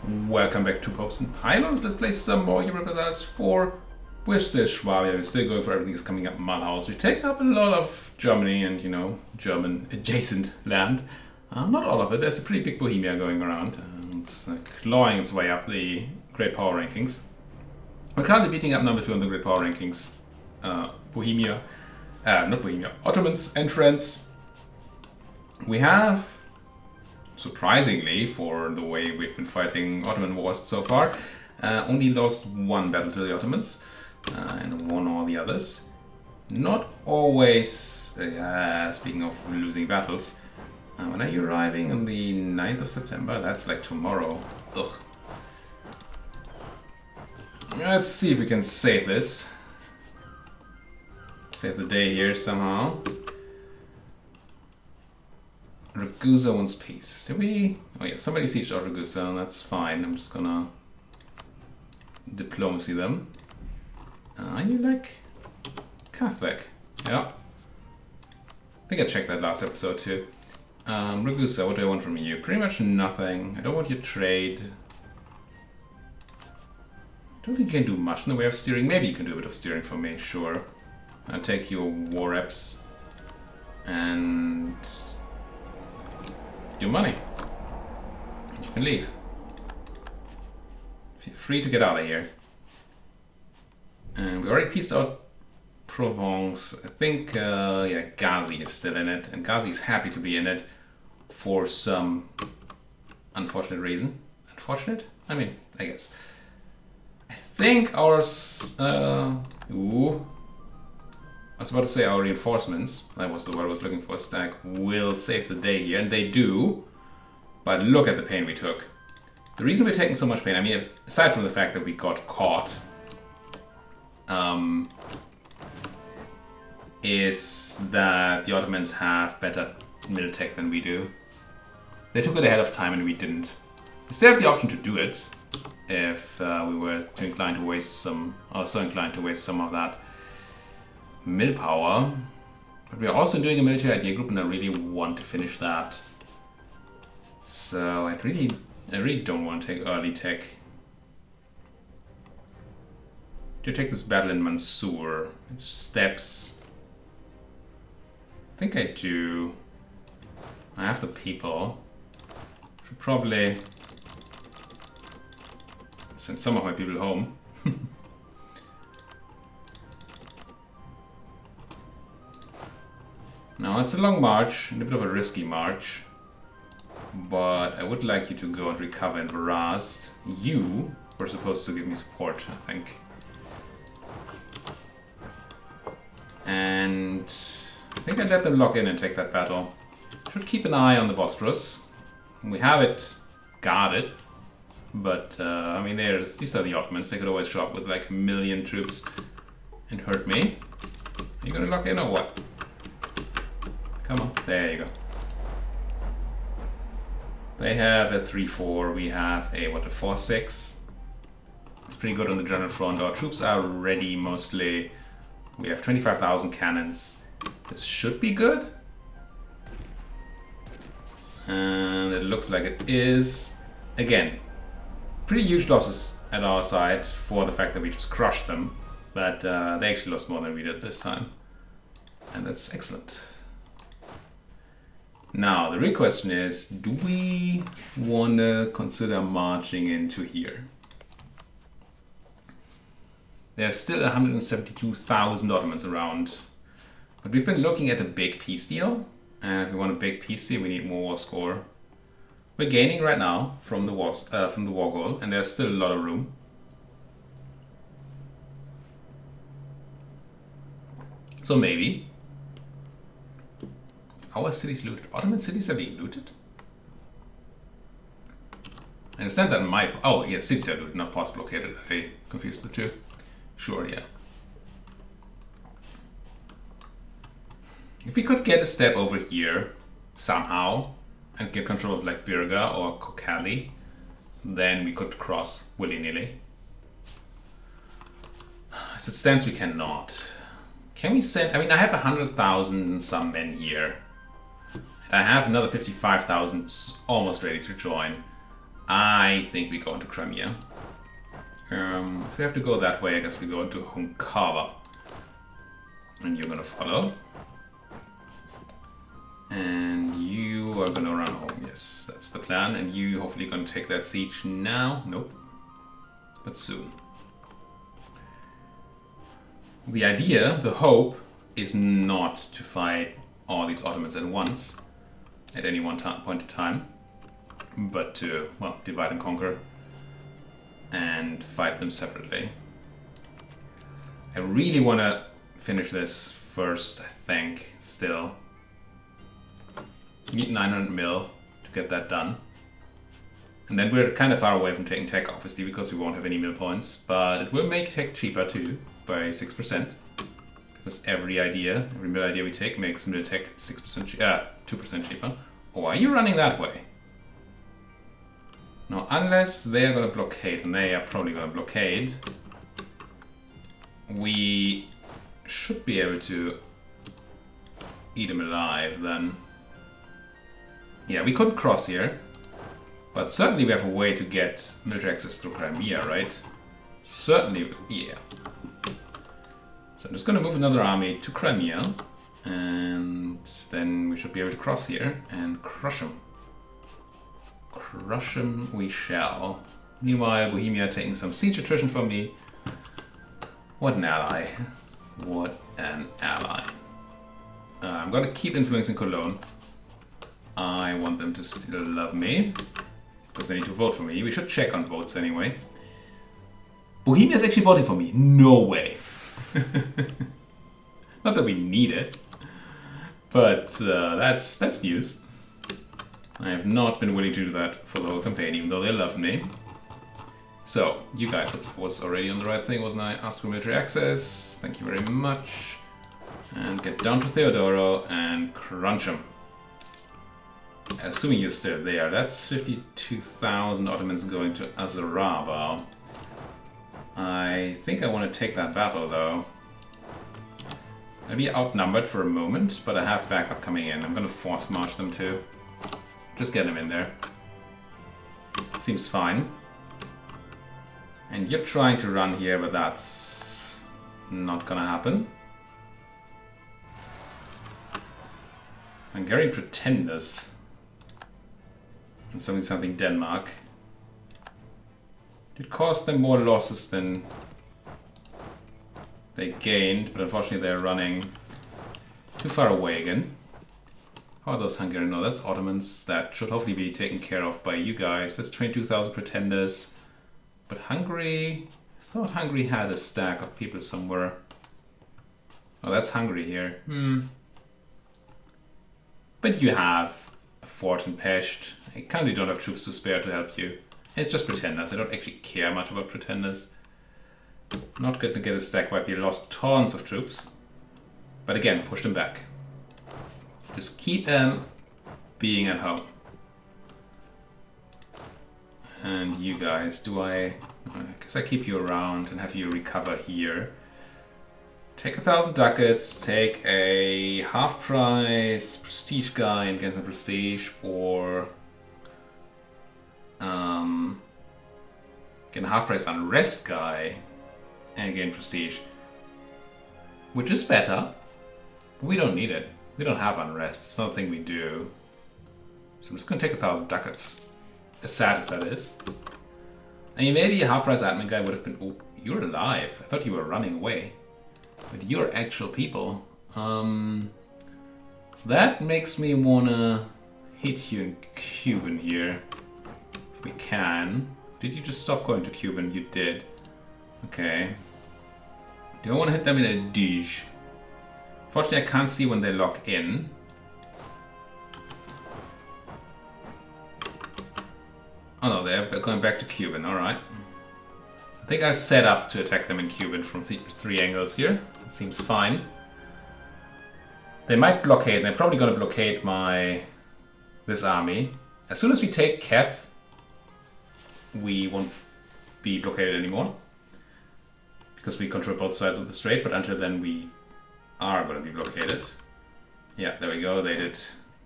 Welcome back to Popes and Pylons. Let's play some more Europa Universalis IV. We're still Schwabia, we're still going for everything that's coming up Mulhouse. We take up a lot of Germany and, German adjacent land. Not all of it, there's a pretty big Bohemia going around. It's clawing its way up the Great Power Rankings. We're currently beating up number 2 on the Great Power Rankings. Ottomans and friends. We have, surprisingly, for the way we've been fighting Ottoman wars so far, only lost one battle to the Ottomans and won all the others. Not always, speaking of losing battles, when are you arriving? On the 9th of September? That's like tomorrow. Ugh. Let's see if we can save this. Save the day here somehow. Ragusa wants peace. Did we? Oh yeah, somebody sieged out Ragusa, and that's fine. I'm just gonna diplomacy them. Are you like Catholic? Yeah. I think I checked that last episode too. Ragusa, what do I want from you? Pretty much nothing. I don't want your trade. I don't think you can do much in the way of steering. Maybe you can do a bit of steering for me, sure. I'll take your war reps and your money. You can leave. Feel free to get out of here. And we already pieced out Provence. I think, Ghazi is still in it. And Ghazi is happy to be in it for some unfortunate reason. Unfortunate? I guess. I think our... I was about to say our reinforcements, that was the word I was looking for, stack, will save the day here, and they do. But look at the pain we took. The reason we're taking so much pain, aside from the fact that we got caught, is that the Ottomans have better militech than we do. They took it ahead of time and we didn't. We still have the option to do it if we were too inclined to waste some, or so inclined to waste some of that mill power, but we're also doing a military idea group and I really want to finish that. So I really don't want to take early tech. Do take this battle in Mansour. It's steps. I think I do. I have the people. Should probably send some of my people home. Now it's a long march, and a bit of a risky march, but I would like you to go and recover in Varazd. You were supposed to give me support, I think. And I think I let them lock in and take that battle. Should keep an eye on the Bosporus. We have it guarded, but these are the Ottomans. They could always show up with like 1 million troops and hurt me. Are you gonna lock in or what? Come on, there you go. They have a 3-4, we have a 4-6. It's pretty good on the general front. Our troops are ready mostly. We have 25,000 cannons. This should be good. And it looks like it is. Again, pretty huge losses at our side for the fact that we just crushed them. But they actually lost more than we did this time. And that's excellent. Now, the real question is, do we want to consider marching into here? There's still 172,000 Ottomans around. But we've been looking at a big peace deal. And if we want a big peace deal, we need more war score. We're gaining right now from the war goal, and there's still a lot of room. So maybe. Our cities looted. Ottoman cities are being looted? I understand that cities are looted, not ports blockaded. I confused the two. Sure, yeah. If we could get a step over here, somehow, and get control of like Birga or Kokali, then we could cross willy-nilly. As it stands, we cannot. Can we send... I have 100,000 and some men here. I have another 55,000 almost ready to join. I think we go into Crimea. If we have to go that way, I guess we go into Hunkava. And you're gonna follow. And you are gonna run home. Yes, that's the plan. And you hopefully gonna take that siege now. Nope. But soon. The idea, the hope, is not to fight all these Ottomans at once, at any one point in time, but to, well, divide and conquer and fight them separately. I really want to finish this first, I think, still. You need 900 mil to get that done. And then we're kind of far away from taking tech, obviously, because we won't have any mill points, but it will make tech cheaper too, by 6%. Because every mill idea we take makes mill tech 2% cheaper. Or are you running that way? Now, unless they are going to blockade, and they are probably going to blockade, we should be able to eat them alive then. Yeah, we couldn't cross here, but certainly we have a way to get military access through Crimea, right? Certainly, yeah. So I'm just going to move another army to Crimea, and then we should be able to cross here and crush them. Crush them we shall. Meanwhile, Bohemia taking some siege attrition from me. What an ally. What an ally. I'm going to keep influencing Cologne. I want them to still love me, because they need to vote for me. We should check on votes anyway. Bohemia is actually voting for me. No way. Not that we need it, but that's news. I have not been willing to do that for the whole campaign, even though they love me. So, you guys was already on the right thing, wasn't I? Ask for military access. Thank you very much. And get down to Theodoro and crunch them. Assuming you're still there. That's 52,000 Ottomans going to Azaraba. I think I want to take that battle, though. I'll be outnumbered for a moment, but I have backup coming in. I'm going to force march them too. Just get them in there. Seems fine. And you're trying to run here, but that's not going to happen. Hungarian pretenders. And something Denmark. It caused them more losses than they gained, but unfortunately they're running too far away again. How are those Hungarian? No, that's Ottomans. That should hopefully be taken care of by you guys. That's 22,000 pretenders. But Hungary... I thought Hungary had a stack of people somewhere. Oh, that's Hungary here. But you have a fort in Pest. I currently don't have troops to spare to help you. It's just pretenders. I don't actually care much about pretenders. Not going to get a stack wipe. You lost tons of troops. But again, push them back. Just keep them being at home. And you guys, I guess I keep you around and have you recover here. Take 1,000 ducats, take a half price prestige guy and get some prestige, or get a half price unrest guy and gain prestige. Which is better, but we don't need it. We don't have unrest, it's not a thing we do. So I'm just gonna take 1,000 ducats. As sad as that is. I mean, maybe a half price admin guy would have been... Oh, you're alive. I thought you were running away. But you're actual people. That makes me wanna hit you in Cuban here. If we can. Did you just stop going to Cuban? You did. Okay. Do I want to hit them in a Dige? Fortunately, I can't see when they lock in. Oh no, they're going back to Cuban, alright. I think I set up to attack them in Cuban from three angles here. It seems fine. They might blockade, and they're probably going to blockade this army. As soon as we take Kiev, we won't be blockaded anymore. Because we control both sides of the strait, but until then we are going to be blockaded. Yeah, there we go, they did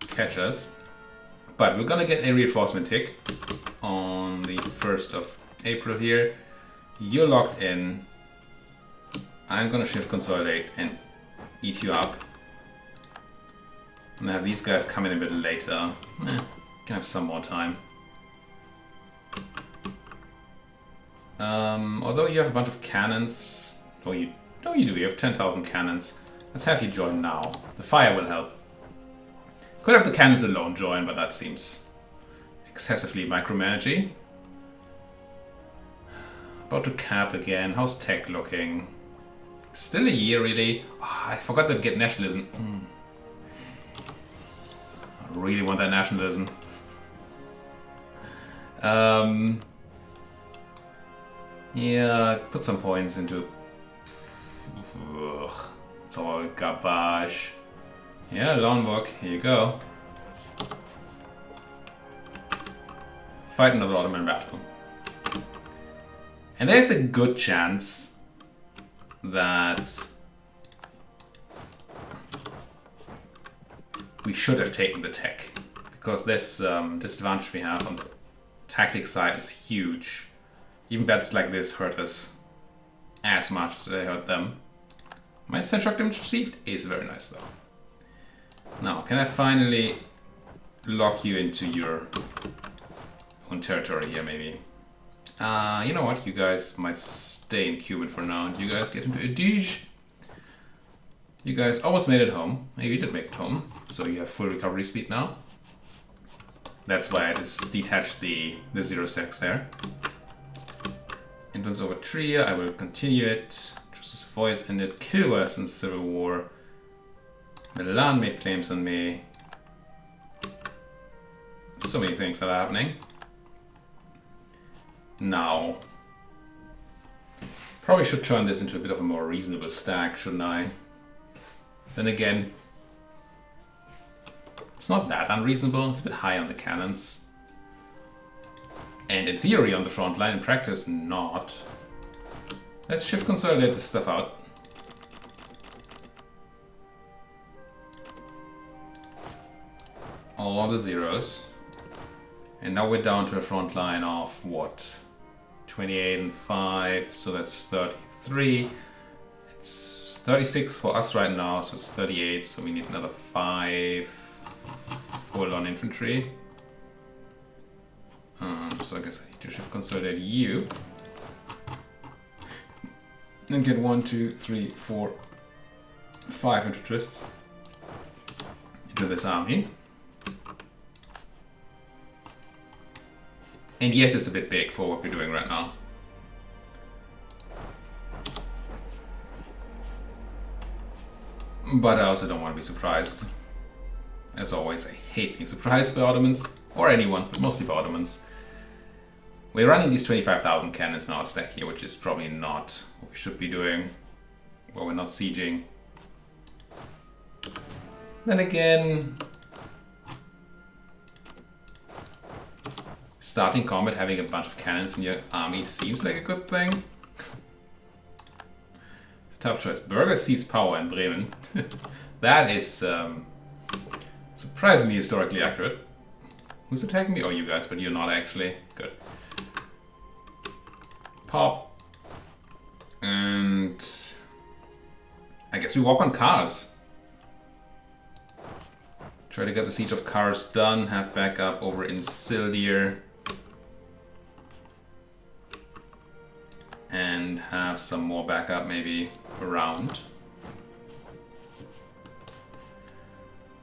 catch us. But we're gonna get a reinforcement tick on the 1st of April here. You're locked in. I'm gonna shift consolidate and eat you up. And have these guys come in a bit later. Can have some more time. Although you have a bunch of cannons. No, you do. You have 10,000 cannons. Let's have you join now. The fire will help. Could have the cannons alone join, but that seems excessively micromanaging. About to cap again. How's tech looking? Still a year, really. Oh, I forgot to get nationalism. I really want that nationalism. Yeah, put some points into. Ugh, it's all garbage. Yeah, Lombok, here you go. Fight another Ottoman battle. And there's a good chance that we should have taken the tech. Because this disadvantage we have on the tactic side is huge. Even bets like this hurt us as much as they hurt them. My shock damage received is very nice though. Now, can I finally lock you into your own territory here maybe? You know what, you guys might stay in Cuban for now and you guys get into Adige. You guys almost made it home. You did make it home, so you have full recovery speed now. That's why I just detached the 06 there. Influence over Trier, I will continue it. Justice of Voice ended. Kill Western Civil War. Milan made claims on me. So many things that are happening. Now, probably should turn this into a bit of a more reasonable stack, shouldn't I? Then again, it's not that unreasonable. It's a bit high on the cannons. And in theory on the front line, in practice not. Let's shift consolidate this stuff out. All the zeros. And now we're down to a front line of what? 28 and 5, so that's 33. It's 36 for us right now, so it's 38, so we need another 5 full-on infantry. So I guess I need to shift consolidate you. And get 1, 2, 3, 4, 5 infantrysts into this army. And yes, it's a bit big for what we're doing right now. But I also don't want to be surprised. As always, I hate being surprised by Ottomans. Or anyone, but mostly by Ottomans. We're running these 25,000 cannons in our stack here, which is probably not what we should be doing. Well, we're not sieging. Then again, starting combat, having a bunch of cannons in your army seems like a good thing. It's a tough choice. Burger sees power in Bremen. That is surprisingly historically accurate. Who's attacking me? Oh, you guys, but you're not actually. Good. Pop. And I guess we walk on cars. Try to get the siege of Kars done. Have backup over in Sildir. And have some more backup maybe around.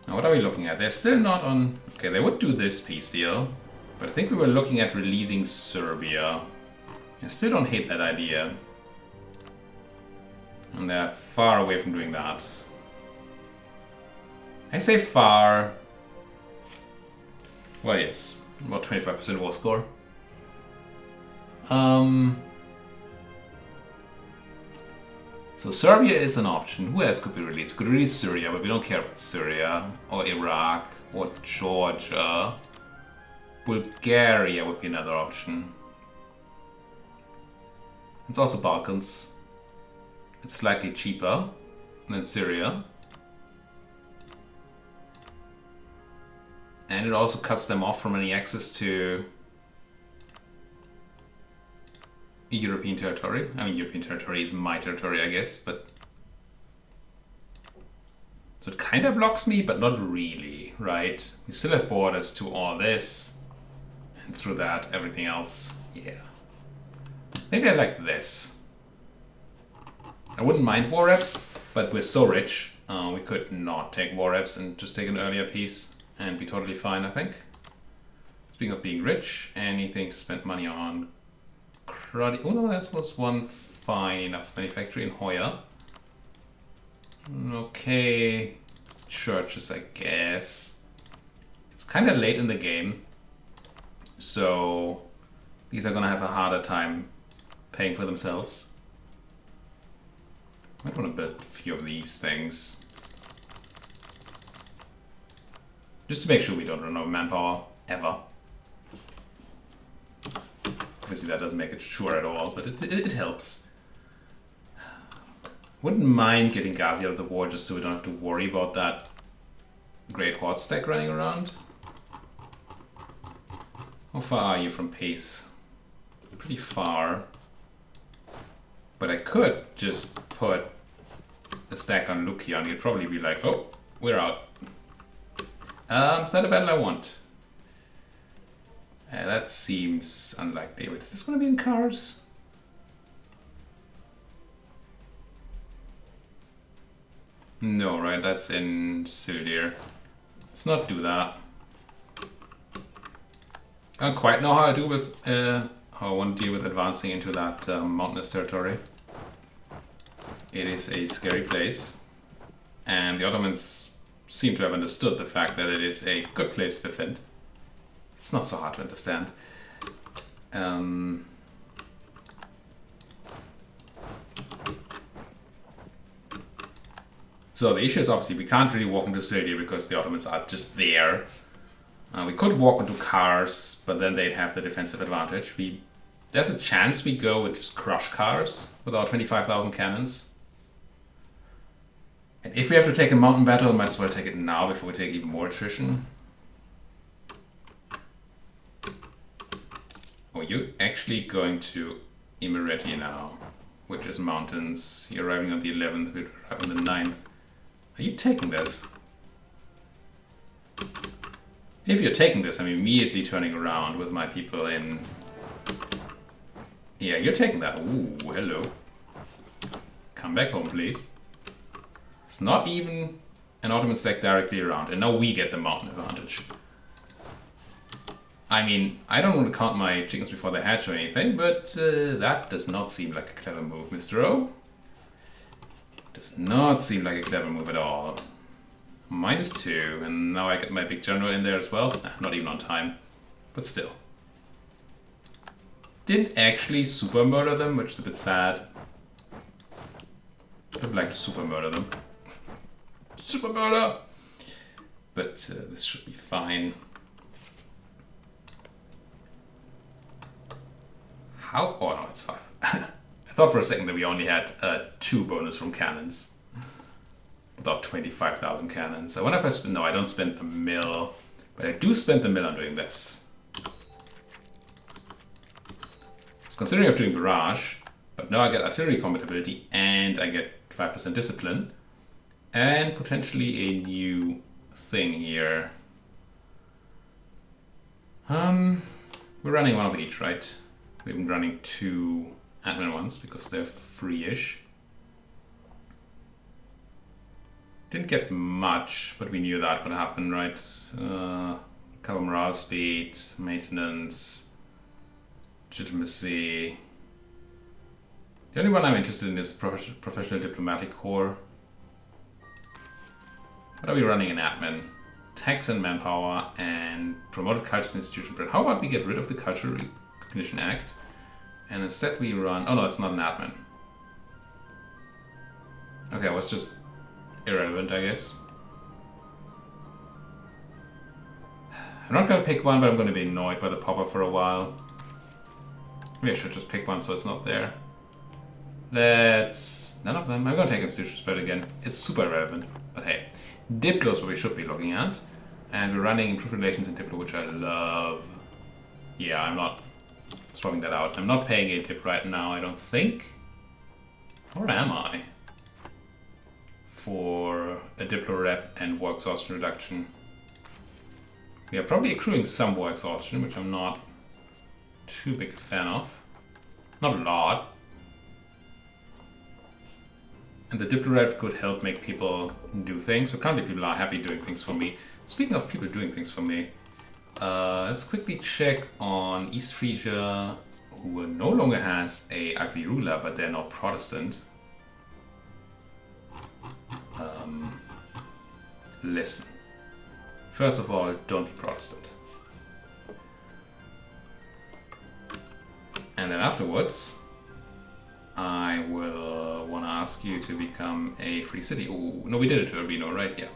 Now what are we looking at? They're still not on... Okay, they would do this peace deal. But I think we were looking at releasing Serbia. I still don't hate that idea. And they're far away from doing that. I say far. Well, yes. About 25% war score. So Serbia is an option. Who else could be released? We could release Syria, but we don't care about Syria. Or Iraq. Or Georgia. Bulgaria would be another option. It's also Balkans. It's slightly cheaper than Syria. And it also cuts them off from any access to European territory. I mean, European territory is my territory, I guess, but... So it kind of blocks me, but not really, right? We still have borders to all this, and through that, everything else, yeah. Maybe I like this. I wouldn't mind war reps, but we're so rich, we could not take war reps and just take an earlier piece and be totally fine, I think. Speaking of being rich, anything to spend money on. Oh no, that was one fine enough manufacturing in Hoya. Okay, churches, I guess. It's kind of late in the game, so these are gonna have a harder time paying for themselves. Might want to build a few of these things, just to make sure we don't run out of manpower ever. Obviously that doesn't make it sure at all, but it helps. Wouldn't mind getting Ghazi out of the war just so we don't have to worry about that Great Horde stack running around. How far are you from pace? Pretty far. But I could just put a stack on Lukia and you'd probably be like, oh, we're out. Is that a battle I want? That seems unlikely. Is this going to be in cars? No, right? That's in Sildir. Let's not do that. I don't quite know how I do with how I want to deal with advancing into that mountainous territory. It is a scary place, and the Ottomans seem to have understood the fact that it is a good place to defend. It's not so hard to understand. So the issue is obviously we can't really walk into Syria because the Ottomans are just there. We could walk into Kars, but then they'd have the defensive advantage. There's a chance we go and just crush Kars with our 25,000 cannons. And if we have to take a mountain battle, might as well take it now before we take even more attrition. Oh, you're actually going to Imereti now, which is mountains. You're arriving on the 11th, we're arriving on the 9th. Are you taking this? If you're taking this, I'm immediately turning around with my people in... Yeah, you're taking that. Ooh, hello. Come back home, please. It's not even an Ottoman stack directly around, and now we get the mountain advantage. I mean, I don't want to count my chickens before they hatch or anything, but that does not seem like a clever move, Mr. O. Does not seem like a clever move at all. -2, and now I get my big general in there as well. Not even on time, but still. Didn't actually super murder them, which is a bit sad. I'd like to super murder them. Super murder! But this should be fine. How? Oh no, it's 5. I thought for a second that we only had 2 bonus from cannons. About 25,000 cannons. I wonder if I spend... No, I don't spend the mill. But I do spend the mill on doing this. I was considering of doing barrage, but now I get artillery compatibility and I get 5% discipline. And potentially a new thing here. We're running one of each, right? We've been running 2 admin ones because they're free-ish. Didn't get much, but we knew that would happen, right? Cover morale speed, maintenance, legitimacy. The only one I'm interested in is professional diplomatic corps. What are we running in admin? Tax and manpower and promoted cultures institution. But how about we get rid of the Cultural Recognition Act and instead we run... Oh no, it's not an admin. Okay, it was just irrelevant, I guess. I'm not gonna pick one, but I'm gonna be annoyed by the pop-up for a while. Maybe I should just pick one so it's not there. That's none of them. I'm gonna take institution spread again. It's super irrelevant, but hey. Diplo's what we should be looking at. And we're running improved relations in Diplo, which I love. Yeah, I'm not swapping that out. I'm not paying a tip right now, I don't think. Or am I? For a Diplo rep and war exhaustion reduction. We are probably accruing some war exhaustion, which I'm not too big a fan of. Not a lot. And the Diplo rep could help make people do things, but currently people are happy doing things for me. Speaking of people doing things for me, let's quickly check on East Frisia, who no longer has a ugly ruler, but they're not Protestant. Listen. First of all, don't be Protestant. And then afterwards, I will want to ask you to become a free city. Oh, no, we did it to Urbino, right? Yeah.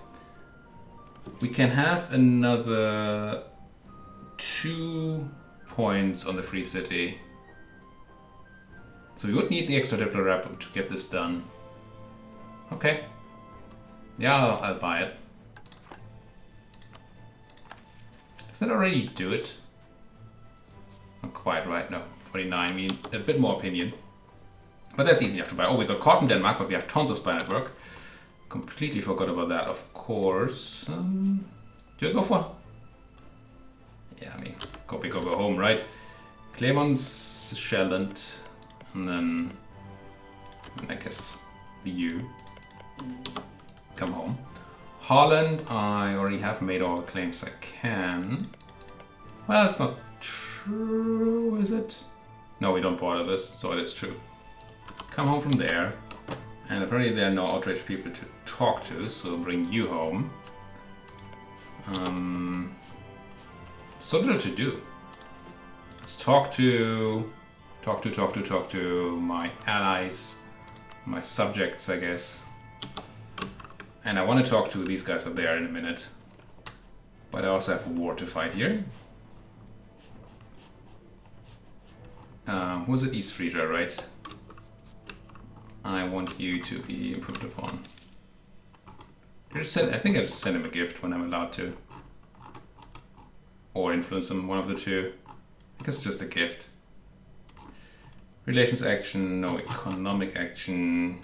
We can have another 2 points on the free city. So we would need the extra Diplo rep to get this done. Okay. Yeah, I'll buy it. Does that already do it? Not quite right, no. 49, I mean, a bit more opinion. But that's easy enough to buy. Oh, we got caught in Denmark, but we have tons of spy network. Completely forgot about that, of course. Do I go for? Yeah, I mean, go big or go home, right? Clemens, Shelland, and then I guess the U. Come home. Holland, I already have made all the claims I can. Well, it's not true, is it? No, we don't border this, so it is true. Come home from there. And apparently there are no outraged people to talk to, so bring you home. So little to do. Let's talk to my allies, my subjects, I guess. And I want to talk to these guys up there in a minute. But I also have a war to fight here. Who's it? East Frisia, right? I want you to be improved upon. I think I just send him a gift when I'm allowed to. Or influence him, one of the two. I guess it's just a gift. Relations action, no economic action.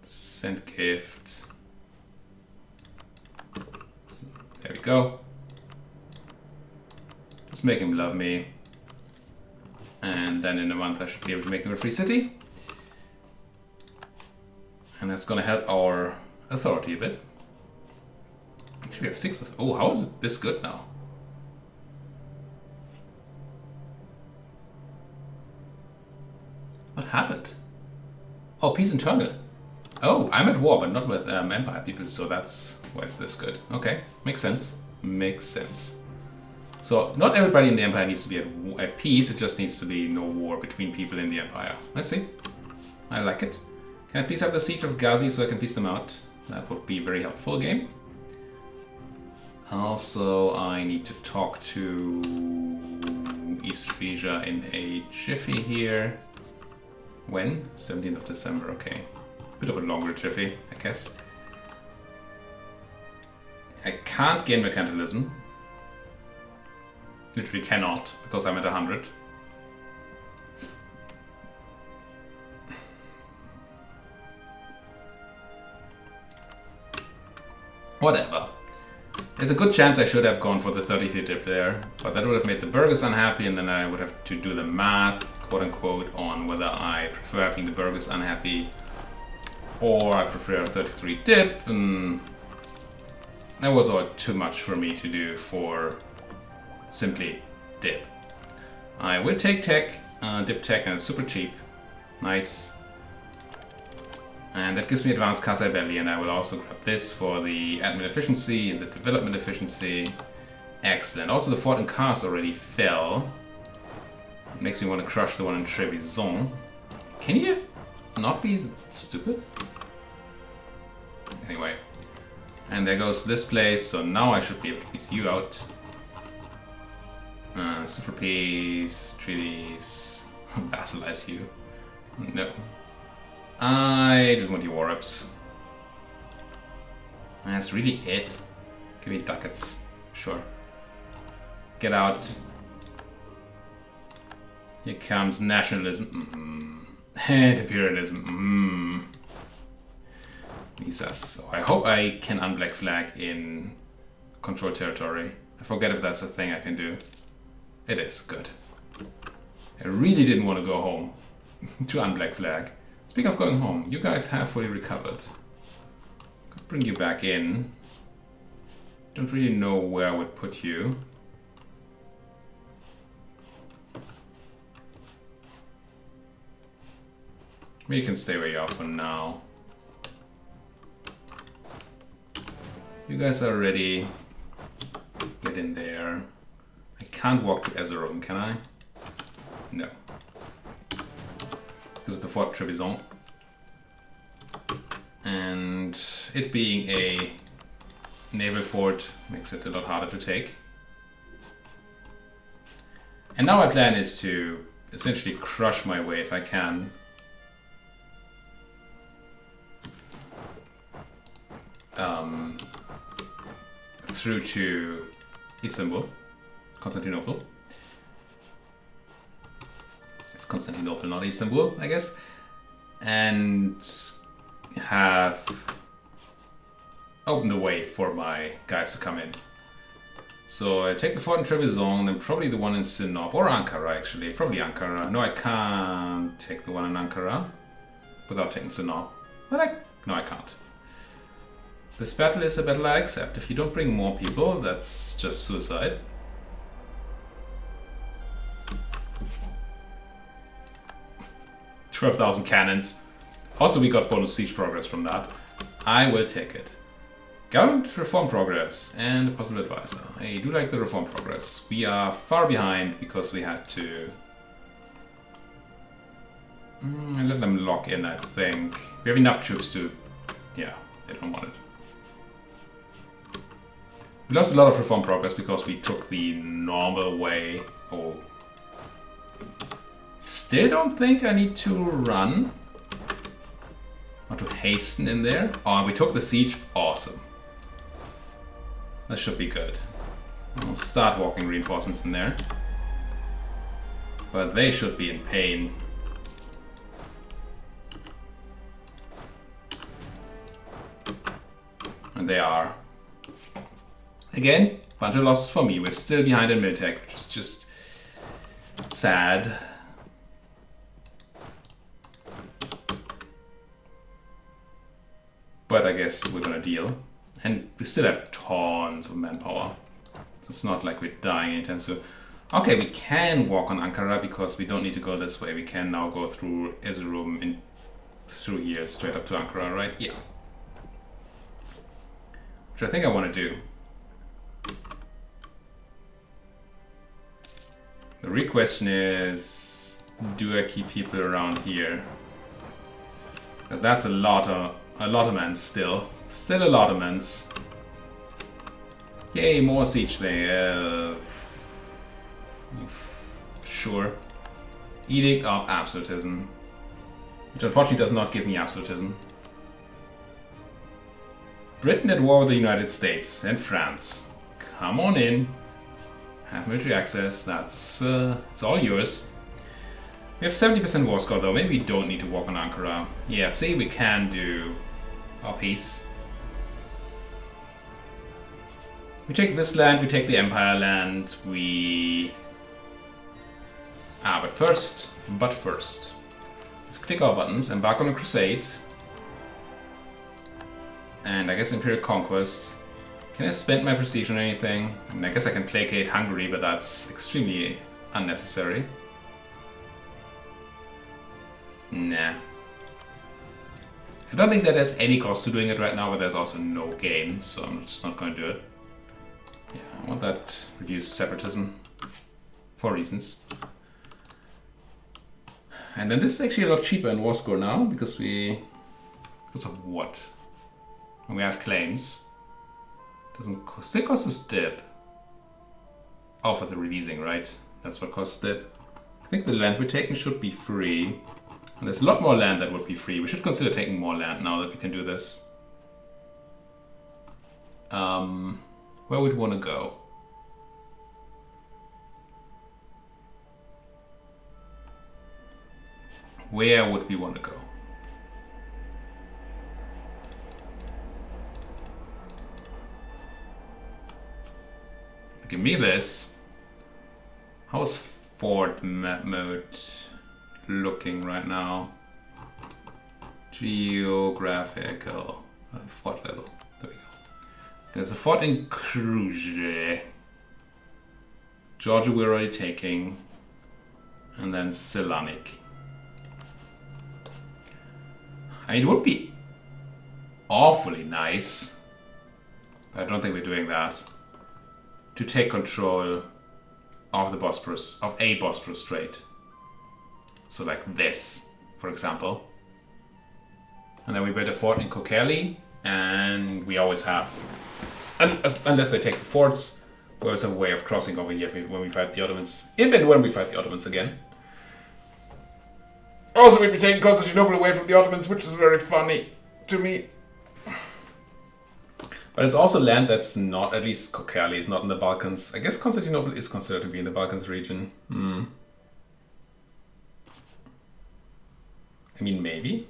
Send gift. There we go. Just make him love me. And then in a month I should be able to make him a free city. And that's gonna help our authority a bit. Actually we have 6. Oh, how is it this good now? What happened? Oh, peace internal. Oh, I'm at war, but not with Empire people, so that's why it's this good. Okay, makes sense. Makes sense. So, not everybody in the Empire needs to be at peace, it just needs to be no war between people in the Empire. I see. I like it. Can I please have the Siege of Ghazi so I can piece them out? That would be very helpful, game. Also, I need to talk to East Frisia in a jiffy here. When? 17th of December, okay. Bit of a longer jiffy, I guess. I can't gain mercantilism. Literally cannot, because I'm at 100. Whatever. There's a good chance I should have gone for the 33 dip there, but that would have made the burghers unhappy, and then I would have to do the math, quote unquote, on whether I prefer having the burghers unhappy or I prefer a 33 dip, and that was all too much for me to do for simply dip. I will take tech, dip tech, and it's super cheap. Nice. And that gives me advanced Kasai Belly, and I will also grab this for the admin efficiency and the development efficiency. Excellent. Also, the fort in Kars already fell. It makes me want to crush the one in Trevisan. Can you not be stupid? Anyway. And there goes this place, so now I should be able to piece you out. Super peace, treaties, vassalize you. No. I just want your war ups. That's really it. Give me ducats. Sure. Get out. Here comes nationalism. And imperialism. Visas. So I hope I can unblack flag in control territory. I forget if that's a thing I can do. It is. Good. I really didn't want to go home to unblack flag. Speaking of going home, you guys have fully recovered. Could bring you back in. Don't really know where I would put you. Maybe you can stay where you are for now. You guys are ready. Get in there. I can't walk to Ezerum, can I? No. Because of the Fort Trebizond. And it being a naval fort makes it a lot harder to take. And now my plan is to essentially crush my way if I can. Through to Istanbul, Constantinople. It's Constantinople, not Istanbul, I guess. And have opened the way for my guys to come in. So I take the fort in Trebizond and probably the one in Sinop, or Ankara actually, probably Ankara. No, I can't take the one in Ankara without taking Sinop. But no, I can't. This battle is a battle I accept. If you don't bring more people, that's just suicide. $12,000 cannons. Also, we got bonus siege progress from that. I will take it. Government reform progress and a possible advisor. I do like the reform progress. We are far behind because we had to let them lock in, I think. We have enough troops to... Yeah, they don't want it. We lost a lot of reform progress because we took the normal way. Oh. Still don't think I need to run. Or to hasten in there. Oh, we took the siege. Awesome. That should be good. I'll start walking reinforcements in there. But they should be in pain. And they are. Again, bunch of losses for me. We're still behind in Miltech, which is just sad. But I guess we're gonna deal. And we still have tons of manpower. So it's not like we're dying anytime soon. Okay, we can walk on Ankara because we don't need to go this way. We can now go through Erzurum and through here straight up to Ankara, right? Yeah. Which I think I want to do. The real question is, do I keep people around here? Because that's a lot of men still. Still a lot of men. Yay, more siege there. Sure. Edict of Absolutism. Which unfortunately does not give me absolutism. Britain at war with the United States and France. Come on in. Have military access, that's it's all yours. We have 70% war score though, maybe we don't need to walk on Ankara. Yeah, see, we can do our peace. We take this land, we take the Empire land, we... but first, let's click our buttons, embark on a crusade. And I guess Imperial Conquest. Can I spend my prestige on anything? I mean, I guess I can placate Hungary, but that's extremely unnecessary. Nah. I don't think that there's any cost to doing it right now, but there's also no gain, so I'm just not going to do it. Yeah, I want that reduced separatism for reasons. And then this is actually a lot cheaper in war score now, because of what? When we have claims. Doesn't cost, still cost us dip. Oh, for the releasing, right? That's what costs dip. I think the land we're taking should be free. And there's a lot more land that would be free. We should consider taking more land now that we can do this. Where would we want to go? Where would we want to go? Give me this. How's Fort map mode looking right now? Geographical. Fort level. There we go. There's a fort in Cluj. Georgia we're already taking. And then Selanik. I mean, it would be awfully nice, but I don't think we're doing that, to take control of the Bosporus, of a Bosporus Strait. So like this, for example. And then we build a fort in Kocaeli, and we always have, unless they take the forts, we always have a way of crossing over here when we fight the Ottomans, if and when we fight the Ottomans again. Also, we'd be taking Constantinople away from the Ottomans, which is very funny to me. But it's also land that's not, at least Kocaeli is not in the Balkans. I guess Constantinople is considered to be in the Balkans region. I mean, maybe.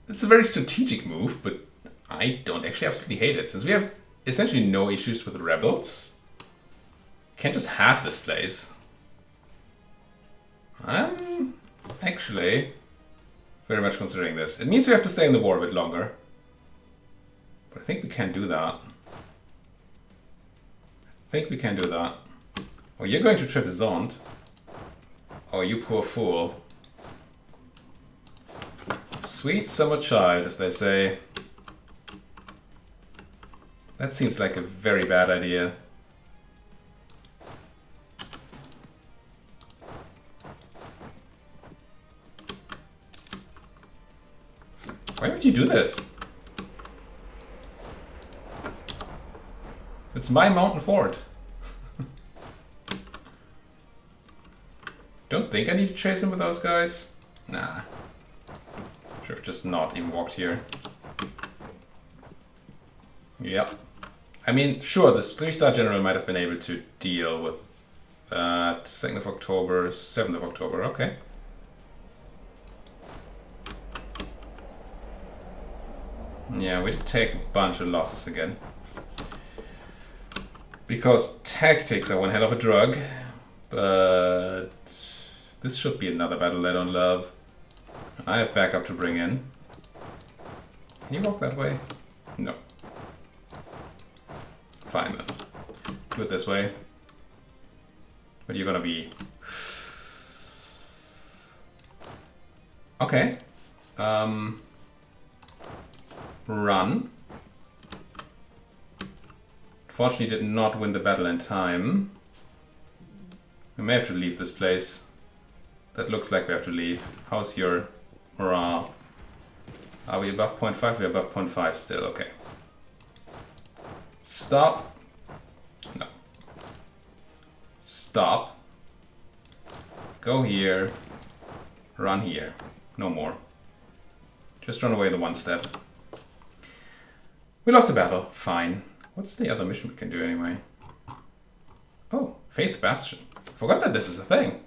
It's a very strategic move, but I don't actually absolutely hate it. Since we have essentially no issues with the rebels, can't just have this place. I'm actually very much considering this. It means we have to stay in the war a bit longer. But I think we can do that. Oh, you're going to Trebizond. Oh, you poor fool. Sweet summer child, as they say. That seems like a very bad idea. Why would you do this? It's my mountain fort. Don't think I need to chase him with those guys? Nah. Should have just not even walked here. Yep. I mean, sure, this 3-star general might have been able to deal with 2nd of October, 7th of October, okay. Yeah, we did take a bunch of losses again. Because tactics are one hell of a drug. But this should be another battle I don't love. I have backup to bring in. Can you walk that way? No. Fine then. Do it this way. But you're gonna be... Okay. Run. Fortunately did not win the battle in time. We may have to leave this place. That looks like we have to leave. How's your morale? Are we above 0.5? We're above 0.5 still, okay. Stop. No. Stop. Go here. Run here. No more. Just run away the one step. We lost the battle. Fine. What's the other mission we can do anyway? Oh, Faith Bastion. Forgot that this is a thing.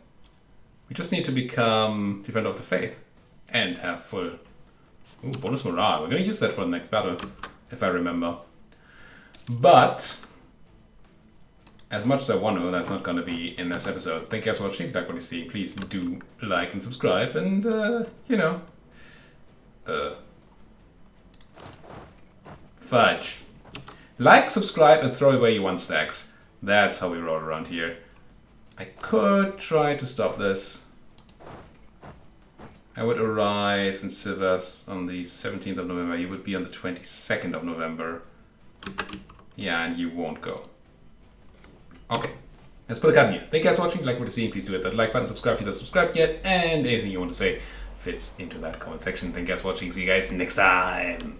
We just need to become Defender of the Faith. And have full... Ooh, bonus morale. We're gonna use that for the next battle, if I remember. But... as much as I want to, that's not gonna be in this episode. Thank you guys for watching. If you like what you see, please do like and subscribe. And, you know... fudge. Like, subscribe, and throw away your 1 stacks. That's how we roll around here. I could try to stop this. I would arrive in Sivas on the 17th of November. You would be on the 22nd of November. Yeah, and you won't go. Okay. Let's put a cut in here. Thank you guys for watching. If you like what you see, please do hit that like button, subscribe if you haven't subscribed yet, and anything you want to say fits into that comment section. Thank you guys for watching. See you guys next time.